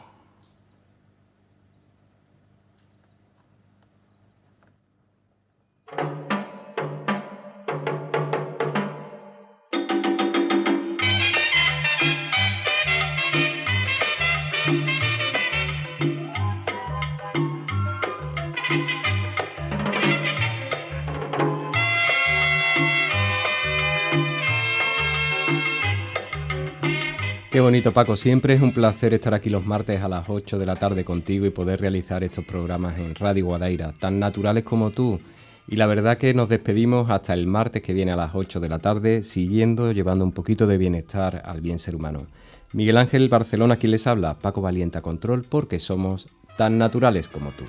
Qué bonito, Paco. Siempre es un placer estar aquí los martes a las 8 de la tarde contigo y poder realizar estos programas en Radio Guadaira, tan naturales como tú. Y la verdad que nos despedimos hasta el martes que viene a las 8 de la tarde, siguiendo, llevando un poquito de bienestar al bien ser humano. Miguel Ángel Barcelona, quien les habla, Paco Valiente a control, porque somos tan naturales como tú.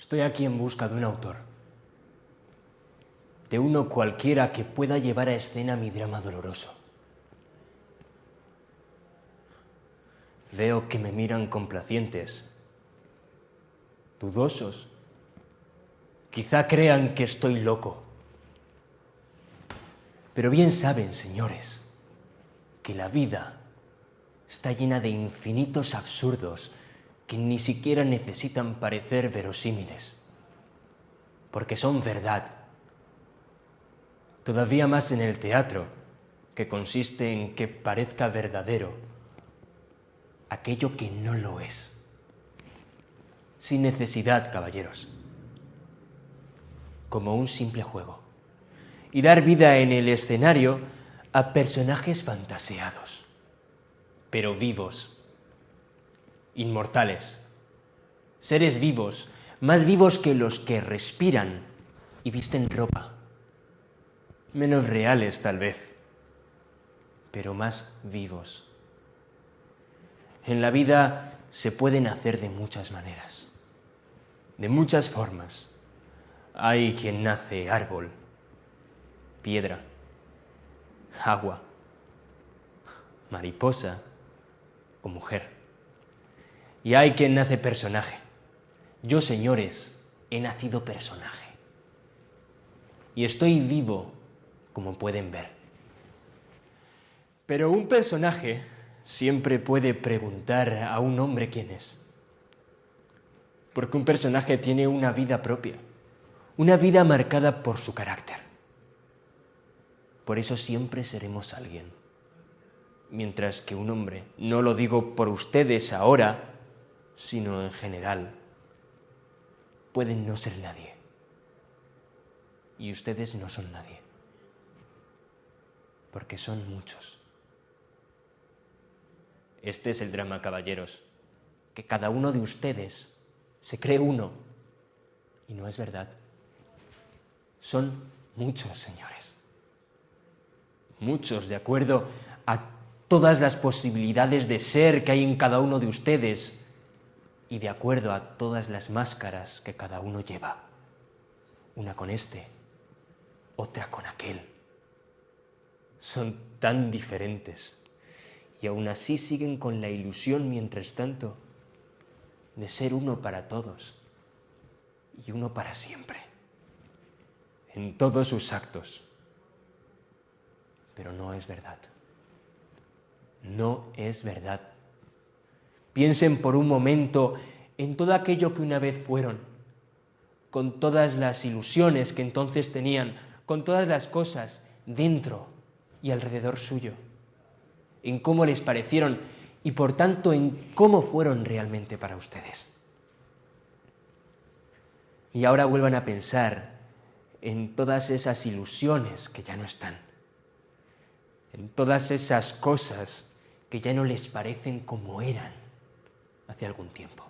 Estoy aquí en busca de un autor, de uno cualquiera que pueda llevar a escena mi drama doloroso. Veo que me miran complacientes, dudosos. Quizá crean que estoy loco. Pero bien saben, señores, que la vida está llena de infinitos absurdos que ni siquiera necesitan parecer verosímiles, porque son verdad. Todavía más en el teatro, que consiste en que parezca verdadero aquello que no lo es. Sin necesidad, caballeros, como un simple juego, y dar vida en el escenario a personajes fantaseados, pero vivos, inmortales, seres vivos, más vivos que los que respiran y visten ropa, menos reales tal vez, pero más vivos. En la vida se puede nacer de muchas maneras, de muchas formas. Hay quien nace árbol, piedra, agua, mariposa o mujer. Y hay quien nace personaje. Yo, señores, he nacido personaje. Y estoy vivo, como pueden ver. Pero un personaje siempre puede preguntar a un hombre quién es. Porque un personaje tiene una vida propia, una vida marcada por su carácter. Por eso siempre seremos alguien. Mientras que un hombre, no lo digo por ustedes ahora, sino en general, pueden no ser nadie. Y ustedes no son nadie. Porque son muchos. Este es el drama, caballeros, que cada uno de ustedes se cree uno, y no es verdad. Son muchos, señores. Muchos, de acuerdo a todas las posibilidades de ser que hay en cada uno de ustedes, y de acuerdo a todas las máscaras que cada uno lleva. Una con este, otra con aquel. Son tan diferentes y aún así siguen con la ilusión, mientras tanto, de ser uno para todos y uno para siempre, en todos sus actos. Pero no es verdad. No es verdad. Piensen por un momento en todo aquello que una vez fueron, con todas las ilusiones que entonces tenían, con todas las cosas dentro y alrededor suyo, en cómo les parecieron y por tanto en cómo fueron realmente para ustedes. Y ahora vuelvan a pensar en todas esas ilusiones que ya no están, en todas esas cosas que ya no les parecen como eran hace algún tiempo.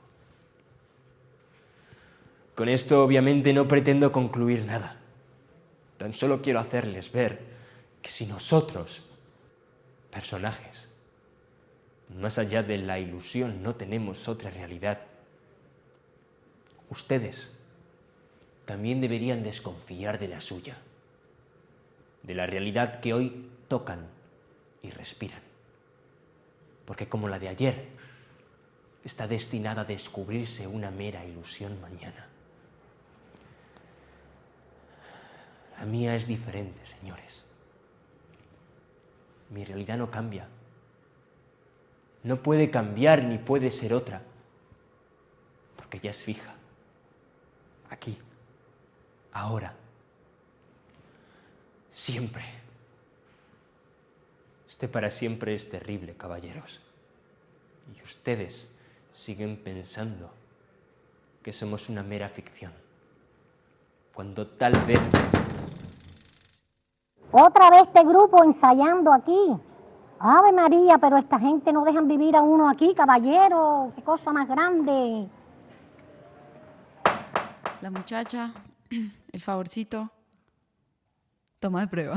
Con esto obviamente no pretendo concluir nada, tan solo quiero hacerles ver que si nosotros, personajes, más allá de la ilusión, no tenemos otra realidad, ustedes también deberían desconfiar de la suya, de la realidad que hoy tocan y respiran. Porque como la de ayer, está destinada a descubrirse una mera ilusión mañana. La mía es diferente, señores. Mi realidad no cambia. No puede cambiar ni puede ser otra, porque ya es fija. Aquí, ahora, siempre. Este para siempre es terrible, caballeros. Y ustedes siguen pensando que somos una mera ficción, cuando tal vez... Otra vez este grupo ensayando aquí. Ave María, pero esta gente no dejan vivir a uno aquí, caballero. Qué cosa más grande. La muchacha, el favorcito, toma de prueba.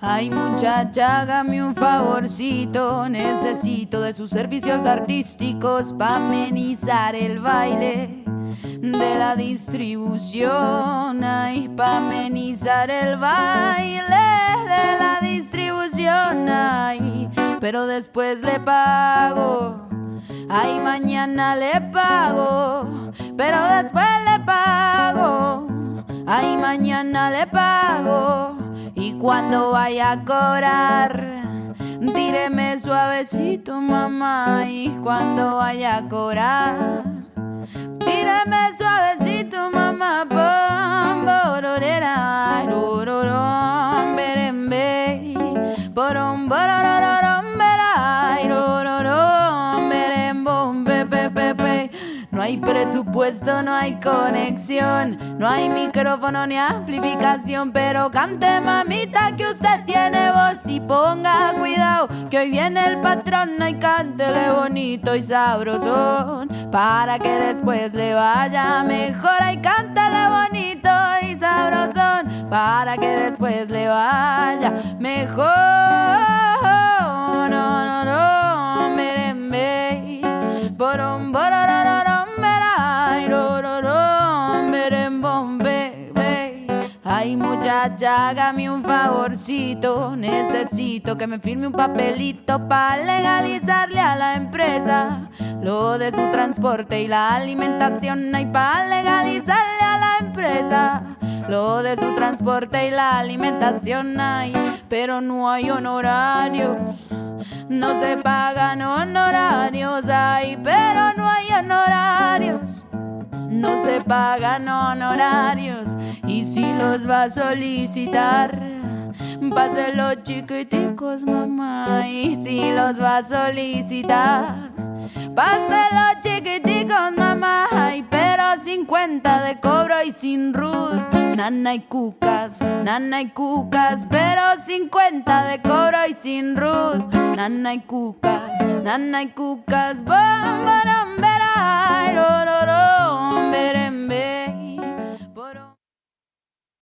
Ay, muchacha, hágame un favorcito, necesito de sus servicios artísticos para amenizar el baile de la distribución. Ay, para amenizar el baile de la distribución. Ay, pero después le pago. Ay, mañana le pago, pero después le pago. Ay, mañana le pago. Y cuando vaya a cobrar, tíreme suavecito, mamá. Y cuando vaya a cobrar, tíreme suavecito, mamá. Pom, bororera, rororom, berembe. Borom, borororom, beray, rororom, berembom, pepe, pepe. No hay presupuesto, no hay conexión, no hay micrófono ni amplificación, pero cante, mamita, que usted tiene voz y ponga cuidado, que hoy viene el patrón. Y cántele bonito y sabrosón, para que después le vaya mejor. Y cántele bonito y sabrosón, para que después le vaya mejor. No, no, no, merembe, borom, borororo. Ay, muchacha, hágame un favorcito, necesito que me firme un papelito para legalizarle a la empresa lo de su transporte y la alimentación. Ay, para legalizarle a la empresa lo de su transporte y la alimentación. Ay, pero no hay honorarios, no se pagan honorarios. Ay, pero no hay honorarios, no se pagan honorarios. Y si los va a solicitar, pase los chiquiticos, mamá. Y si los va a solicitar, pase los chiquiticos, mamá. Ay, pero 50 de cobro y sin RUT. Nana y cucas, pero 50 de cobro y sin RUT. Nana y cucas, bom, baram, beray, rororom, berem.